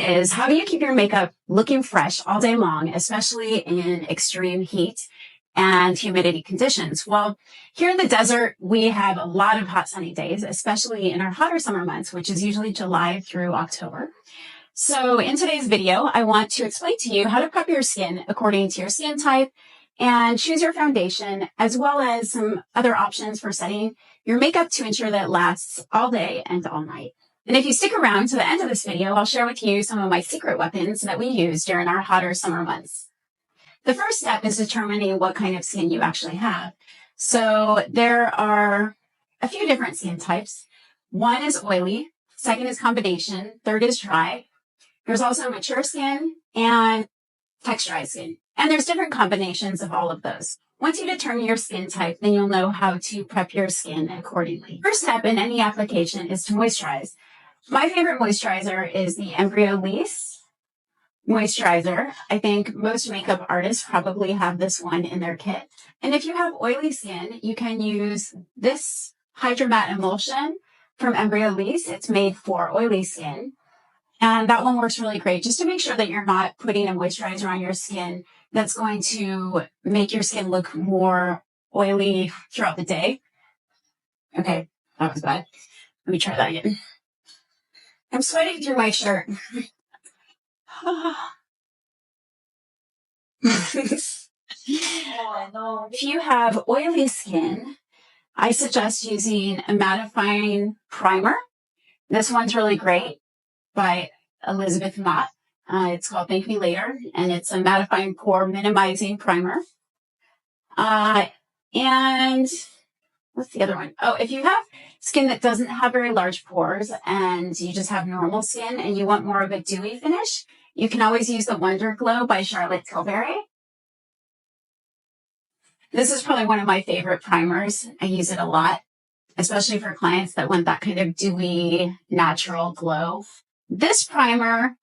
is, how do you keep your makeup looking fresh all day long, especially in extreme heat and humidity conditions? Well, here in the desert, we have a lot of hot sunny days, especially in our hotter summer months, which is usually July through October. So in today's video, I want to explain to you how to prep your skin according to your skin type and choose your foundation, as well as some other options for setting your makeup to ensure that it lasts all day and all night. And if you stick around to the end of this video, I'll share with you some of my secret weapons that we use during our hotter summer months. The first step is determining what kind of skin you actually have. So there are a few different skin types. One is oily, second is combination, third is dry. There's also mature skin and texturized skin. And there's different combinations of all of those. Once you determine your skin type, then you'll know how to prep your skin accordingly. First step in any application is to moisturize. My favorite moisturizer is the Embryolysse Moisturizer. I think most makeup artists probably have this one in their kit. And if you have oily skin, you can use this Hydro-mat emulsion from Embryolysse. It's made for oily skin. And that one works really great just to make sure that you're not putting a moisturizer on your skin that's going to make your skin look more oily throughout the day. Okay, that was bad. Let me try that again. I'm sweating through my shirt. If you have oily skin, I suggest using a mattifying primer. This one's really great by Elizabeth Mott. It's called Thank Me Later, and it's a mattifying pore minimizing primer. And what's the other one? Oh, if you have skin that doesn't have very large pores and you just have normal skin and you want more of a dewy finish, you can always use the Wonderglow by Tilbury. This is probably one of my favorite primers. I use it a lot, especially for clients that want that kind of dewy, natural glow. This primer,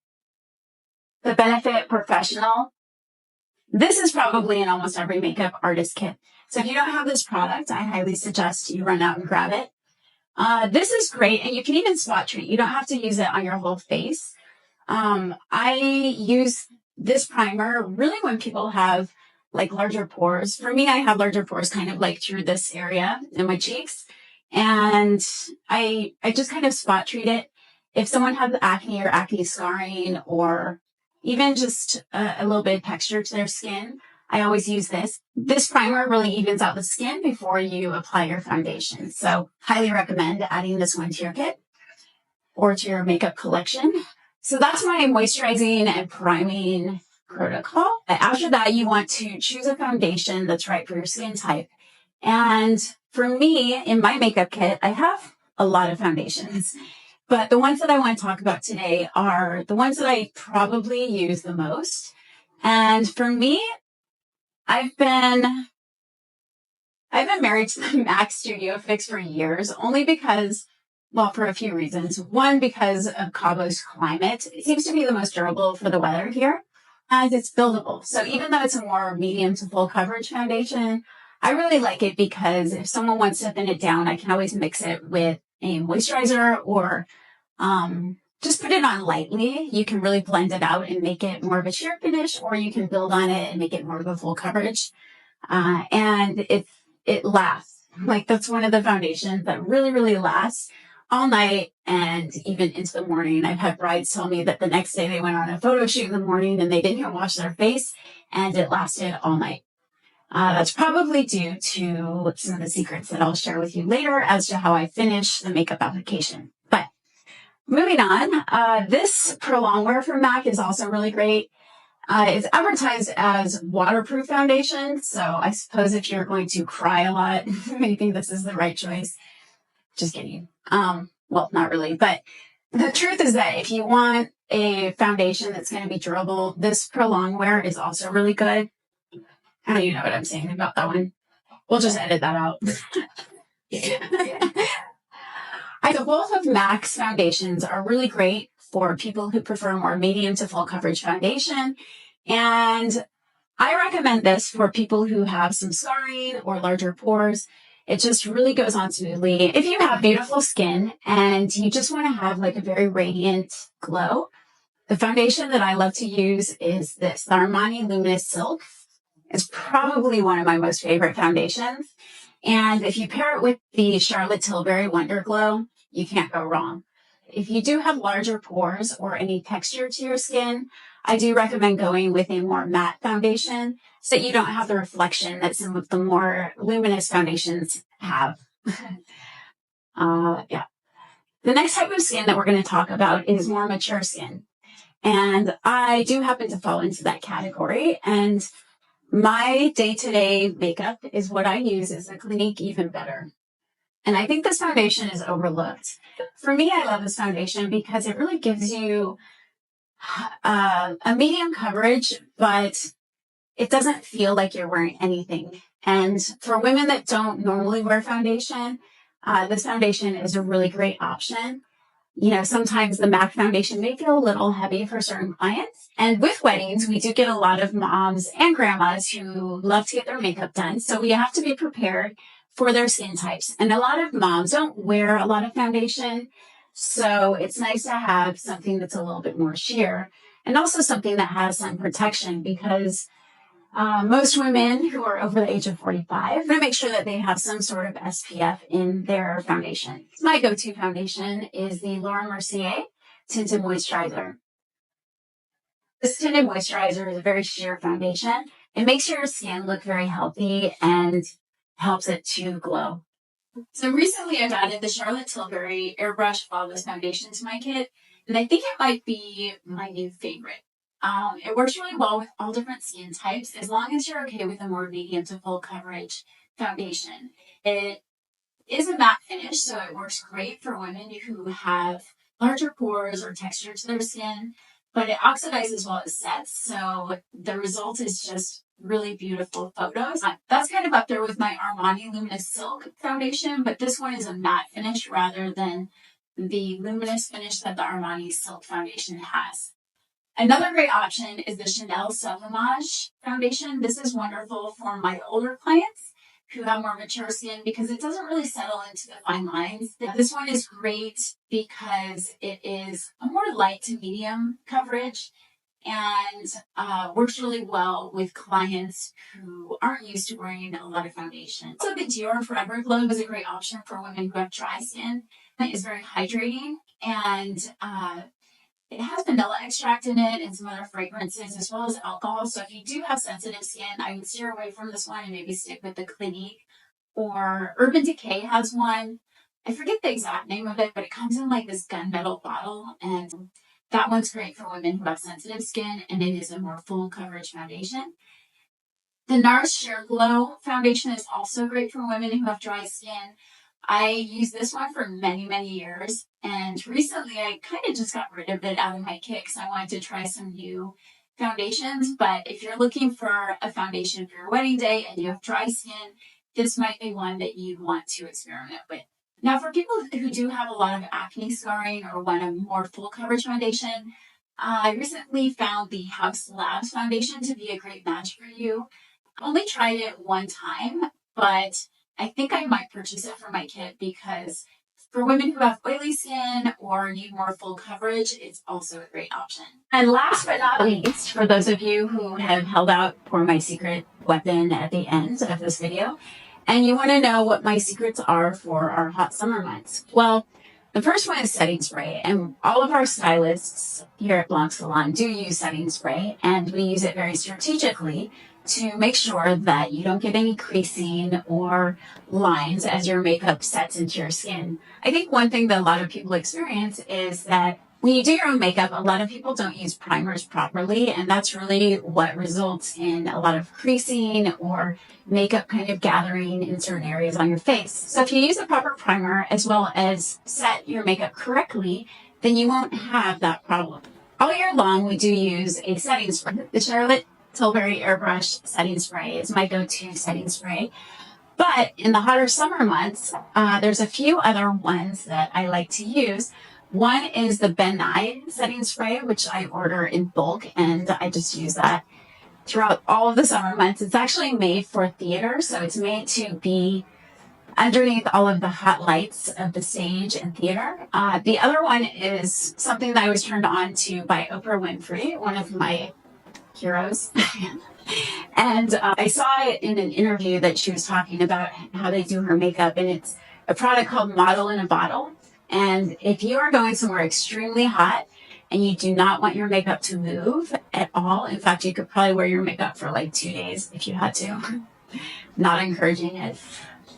the Benefit Professional, this is probably in almost every makeup artist kit. So if you don't have this product, I highly suggest you run out and grab it. This is great, and you can even spot treat. You don't have to use it on your whole face. I use this primer really when people have like larger pores. For me, I have larger pores kind of like through this area in my cheeks. And I just kind of spot treat it. If someone has acne or acne scarring or even just a little bit of texture to their skin, I always use this. This primer really evens out the skin before you apply your foundation. So highly recommend adding this one to your kit or to your makeup collection. So that's my moisturizing and priming protocol. After that, you want to choose a foundation that's right for your skin type. And for me, in my makeup kit, I have a lot of foundations. But the ones that I want to talk about today are the ones that I probably use the most. And for me, I've been married to the MAC Studio Fix for years, only because, well, for a few reasons. One, because of Cabo's climate. It seems to be the most durable for the weather here, and it's buildable. So even though it's a more medium to full coverage foundation, I really like it because if someone wants to thin it down, I can always mix it with a moisturizer or just put it on lightly. You can really blend it out and make it more of a sheer finish, or you can build on it and make it more of a full coverage. And it lasts. Like, that's one of the foundations that really, really lasts all night and even into the morning. I've had brides tell me that the next day they went on a photo shoot in the morning and they didn't even wash their face and it lasted all night. That's probably due to some of the secrets that I'll share with you later as to how I finish the makeup application. But moving on, this Prolong Wear from MAC is also really great. It's advertised as waterproof foundation, so I suppose if you're going to cry a lot, maybe this is the right choice. Just kidding. Well, not really, but the truth is that if you want a foundation that's going to be durable, this Prolong Wear is also really good. I don't even know what I'm saying about that one. We'll just edit that out. So both of MAC's foundations are really great for people who prefer more medium to full coverage foundation. And I recommend this for people who have some scarring or larger pores. It just really goes on smoothly. If you have beautiful skin and you just want to have like a very radiant glow, The foundation that I love to use is this, the Armani Luminous Silk. It's probably one of my most favorite foundations. And if you pair it with the Charlotte Tilbury Wonderglow, you can't go wrong. If you do have larger pores or any texture to your skin, I do recommend going with a more matte foundation so that you don't have the reflection that some of the more luminous foundations have. Yeah. The next type of skin that we're going to talk about is more mature skin. And I do happen to fall into that category. And my day-to-day makeup is what I use as a Clinique Even Better. And I think this foundation is overlooked. For me, I love this foundation because it really gives you a medium coverage, but it doesn't feel like you're wearing anything. And for women that don't normally wear foundation, this foundation is a really great option. You know, sometimes the MAC foundation may feel a little heavy for certain clients. And with weddings, we do get a lot of moms and grandmas who love to get their makeup done. So we have to be prepared for their skin types. And a lot of moms don't wear a lot of foundation. So it's nice to have something that's a little bit more sheer and also something that has some protection because most women who are over the age of 45 want to make sure that they have some sort of SPF in their foundation. My go-to foundation is the Laura Mercier Tinted Moisturizer. This tinted moisturizer is a very sheer foundation. It makes your skin look very healthy and helps it to glow. So recently I've added the Charlotte Tilbury Airbrush Flawless Foundation to my kit, and I think it might be my new favorite. It works really well with all different skin types as long as you're okay with a more medium to full coverage foundation. It is a matte finish, so it works great for women who have larger pores or texture to their skin, but it oxidizes while it sets, so the result is just really beautiful photos. That's kind of up there with my Armani Luminous Silk foundation, but this one is a matte finish rather than the luminous finish that the Armani Silk foundation has. Another great option is the Chanel Sublimage foundation. This is wonderful for my older clients who have more mature skin because it doesn't really settle into the fine lines. This one is great because it is a more light to medium coverage and works really well with clients who aren't used to wearing a lot of foundation. So the Dior Forever Glow is a great option for women who have dry skin. It is very hydrating and it has vanilla extract in it and some other fragrances as well as alcohol. So if you do have sensitive skin, I would steer away from this one and maybe stick with the Clinique. Or Urban Decay has one. I forget the exact name of it, but it comes in like this gunmetal bottle. And that one's great for women who have sensitive skin, and it is a more full coverage foundation. The NARS Sheer Glow foundation is also great for women who have dry skin. I used this one for many, many years, and recently I kind of just got rid of it out of my kit because I wanted to try some new foundations. But if you're looking for a foundation for your wedding day and you have dry skin, this might be one that you'd want to experiment with. Now, for people who do have a lot of acne scarring or want a more full coverage foundation, I recently found the House Labs foundation to be a great match for you. I've only tried it one time, but I think I might purchase it for my kit because for women who have oily skin or need more full coverage, it's also a great option. And last but not least, for those of you who have held out for my secret weapon at the end of this video, and you want to know what my secrets are for our hot summer months. Well, the first one is setting spray, and all of our stylists here at blancbridalsalon do use setting spray, and we use it very strategically to make sure that you don't get any creasing or lines as your makeup sets into your skin. I think one thing that a lot of people experience is that when you do your own makeup, a lot of people don't use primers properly, and that's really what results in a lot of creasing or makeup kind of gathering in certain areas on your face. So if you use a proper primer as well as set your makeup correctly, then you won't have that problem. All year long, we do use a setting spray. The Charlotte Tilbury Airbrush Setting Spray is my go-to setting spray. But in the hotter summer months, there's a few other ones that I like to use. One is the Ben Nye setting spray, which I order in bulk, and I just use that throughout all of the summer months. It's actually made for theater, so it's made to be underneath all of the hot lights of the stage and theater. The other one is something that I was turned on to by Oprah Winfrey, one of my heroes. And I saw it in an interview that she was talking about how they do her makeup, and it's a product called Model in a Bottle. And if you are going somewhere extremely hot and you do not want your makeup to move at all, in fact, you could probably wear your makeup for like 2 days if you had to. Not encouraging it.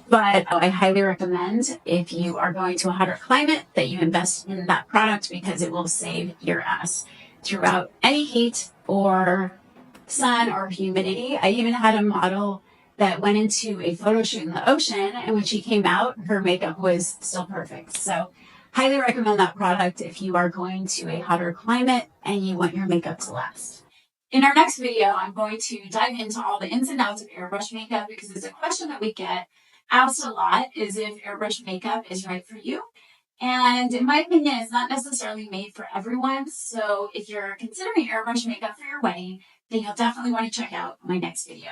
But I highly recommend, if you are going to a hotter climate, that you invest in that product because it will save your ass throughout any heat or sun or humidity. I even had a model that went into a photo shoot in the ocean, and when she came out, her makeup was still perfect. So highly recommend that product if you are going to a hotter climate and you want your makeup to last. In our next video, I'm going to dive into all the ins and outs of airbrush makeup because it's a question that we get asked a lot, is if airbrush makeup is right for you. And in my opinion, it's not necessarily made for everyone. So if you're considering airbrush makeup for your wedding, then you'll definitely want to check out my next video.